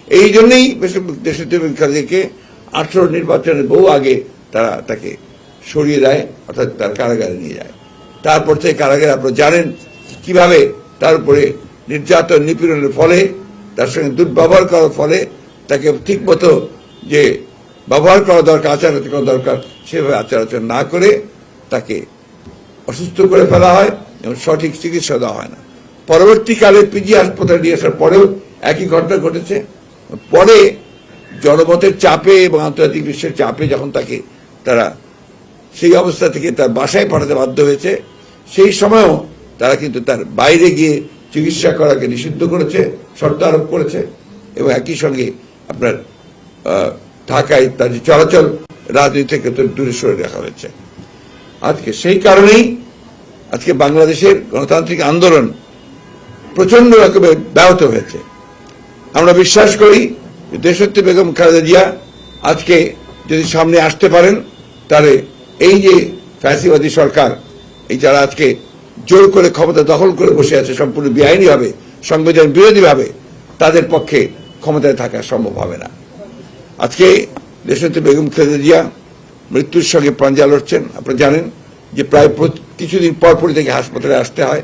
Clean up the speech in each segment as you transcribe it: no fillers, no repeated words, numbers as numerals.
এই জন্যই দেশনেত্রী বেগম খালেদা জিয়াকে 18 নির্বাচনের বহু আগে তারা তাকে সরিয়ে দেয়, অর্থাৎ তার কারাগারে নিয়ে যায়। তারপর থেকে কারাগারে আপনারা জানেন কিভাবে তার উপরে নির্যাতন নিপীড়নের ফলে, তার সঙ্গে দুর্ব্যবহার করার ফলে তাকে ঠিক মতো যে ব্যবহার করা দরকার, আচার করা দরকার, সেভাবে আচার আচরণ না করে তাকে অসুস্থ করে ফেলা হয় এবং সঠিক চিকিৎসা দেওয়া হয় না। পরবর্তীকালে পিজি হাসপাতালে নিয়ে আসার পরেও একই ঘটনা ঘটেছে। পরে জনমতের চাপে এবং আন্তর্জাতিক বিশ্বের চাপে যখন তাকে তারা সেই অবস্থা থেকে তার বাসায় পাঠাতে বাধ্য হয়েছে, সেই সময়ও তারা কিন্তু তার বাইরে গিয়ে চিকিৎসা করাকে নিষিদ্ধ করেছে, শর্ত আরোপ করেছে এবং একই সঙ্গে আপনার ঢাকায় তার যে চলাচল রাজনীতি থেকে তো দূরে সরে রাখা হয়েছে। আজকে সেই কারণেই আজকে বাংলাদেশের গণতান্ত্রিক আন্দোলন প্রচন্ড রকমের ব্যাহত হয়েছে। আমরা বিশ্বাস করি দেশনেত্রী বেগম খালেদা জিয়া আজকে যদি সামনে আসতে পারেন, তাহলে এই যে ফ্যাসিবাদী সরকার, এই যারা আজকে জোর করে ক্ষমতা দখল করে বসে আছে সম্পূর্ণ বেআইনিভাবে, সংবিধান বিরোধীভাবে, তাদের পক্ষে ক্ষমতায় থাকা সম্ভব হবে না। আজকে দেশনেত্রী বেগম খালেদা জিয়া মৃত্যুর সঙ্গে পাঞ্জা লড়ছেন। আপনারা জানেন যে প্রায় কিছুদিন পরপরই থেকে হাসপাতালে আসতে হয়।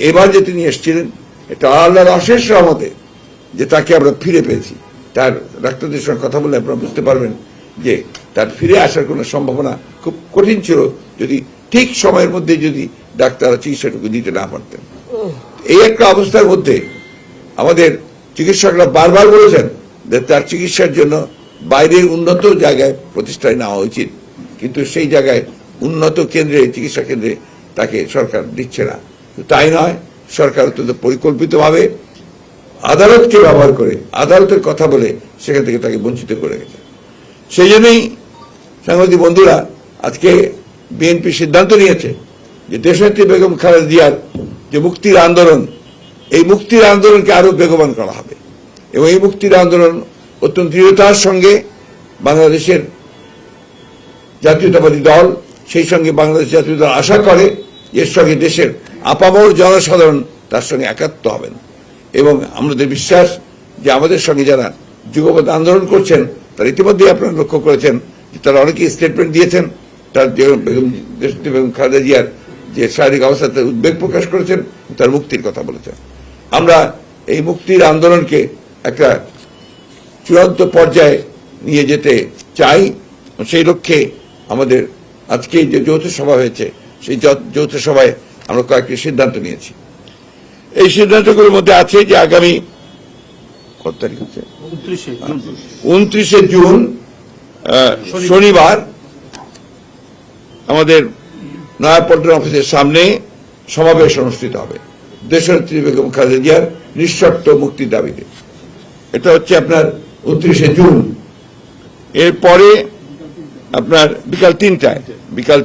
এবার যে তিনি এসেছিলেন, এটা আল্লাহর অশেষ রহমতে যে তাকে আমরা ফিরে পেয়েছি। তার ডাক্তারদের সঙ্গে কথা বলে আপনারা বুঝতে পারবেন যে তার ফিরে আসার কোনো সম্ভাবনা খুব কঠিন ছিল যদি ঠিক সময়ের মধ্যে যদি ডাক্তাররা চিকিৎসাটুকু দিতে না পারতেন। এই একটা অবস্থার মধ্যে আমাদের চিকিৎসকরা বারবার বলেছেন যে তার চিকিৎসার জন্য বাইরের উন্নত জায়গায় প্রতিষ্ঠায় নেওয়া উচিত, কিন্তু সেই জায়গায় উন্নত কেন্দ্রে, চিকিৎসা কেন্দ্রে তাকে সরকার দিচ্ছে না। তাই নয়, সরকার অত্যন্ত পরিকল্পিতভাবে আদালতকে ব্যবহার করে, আদালতের কথা বলে সেখান থেকে তাকে বঞ্চিত করে গেছে। সেই জন্যই সাংবাদিক বন্ধুরা, আজকে বিএনপি সিদ্ধান্ত নিয়েছে যে দেশনেত্রী বেগম খালেদা জিয়ার যে মুক্তির আন্দোলন, এই মুক্তির আন্দোলনকে আরো বেগবান করা হবে এবং এই মুক্তির আন্দোলন অত্যন্ত দৃঢ়তার সঙ্গে বাংলাদেশের জাতীয়তাবাদী দল, সেই সঙ্গে বাংলাদেশ জাতীয় দল আশা করে এর সঙ্গে দেশের আপামর জনসাধারণ তার সঙ্গে একাত্ম হবেন এবং আমাদের বিশ্বাস যে আমাদের সঙ্গে যারা যুগপৎ আন্দোলন করছেন তারা ইতিমধ্যেই আপনারা লক্ষ্য করেছেন যে তারা অনেকেই স্টেটমেন্ট দিয়েছেন, তার দেশনেত্রী বেগম খালেদা জিয়ার যে শারীরিক অবস্থাতে উদ্বেগ প্রকাশ করেছেন, তার মুক্তির কথা বলেছেন। আমরা এই মুক্তির আন্দোলনকে একটা চূড়ান্ত পর্যায়ে নিয়ে যেতে চাই। সেই লক্ষ্যে আমাদের আজকে যে যৌথ সভা হয়েছে, সেই যৌথ সভায় আমরা কয়েকটি সিদ্ধান্ত নিয়েছি। এই সিদ্ধান্তগুলোর মধ্যে আছে যে আগামী কত তারিখ হচ্ছে 29শে জুন শনিবার আমাদের নয়াপল্টন অফিসের সামনে সমাবেশ অনুষ্ঠিত হবে দেশনেত্রী বেগম খালেদা জিয়ার নিঃশর্ত মুক্তির দাবিতে। এটা হচ্ছে আপনার 29শে জুন। এরপরে আপনার বিকাল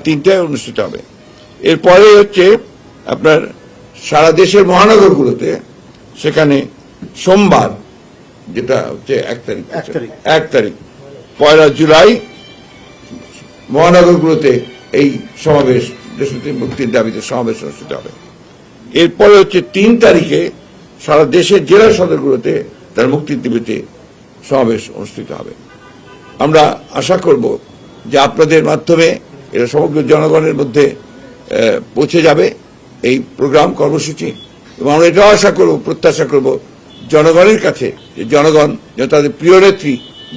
3টায় অনুষ্ঠিত হবে। এরপরে হচ্ছে আপনার সারা দেশের মহানগরগুলোতে, সেখানে সোমবার যেটা হচ্ছে 1 তারিখ 1 জুলাই মহানগরগুলোতে এই সমাবেশ, দেশনেত্রী মুক্তির দাবিতে সমাবেশ অনুষ্ঠিত হবে। এরপরে হচ্ছে 3 তারিখে সারা দেশের জেলা সদরগুলোতে তার মুক্তির দাবিতে সমাবেশ অনুষ্ঠিত হবে। আমরা আশা করব যে আপনাদের মাধ্যমে এটা সমগ্র জনগণের মধ্যে পৌঁছে যাবে এই প্রোগ্রাম, কর্মসূচি। এবং আমরা এটাও আশা করব, প্রত্যাশা করব জনগণের কাছে যে জনগণ যেন তাদের প্রিয় নেত্রী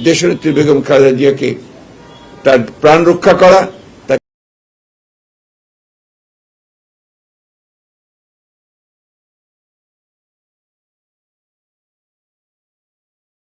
দেশনেত্রী বেগম খালেদা জিয়াকে তার প্রাণ রক্ষা করা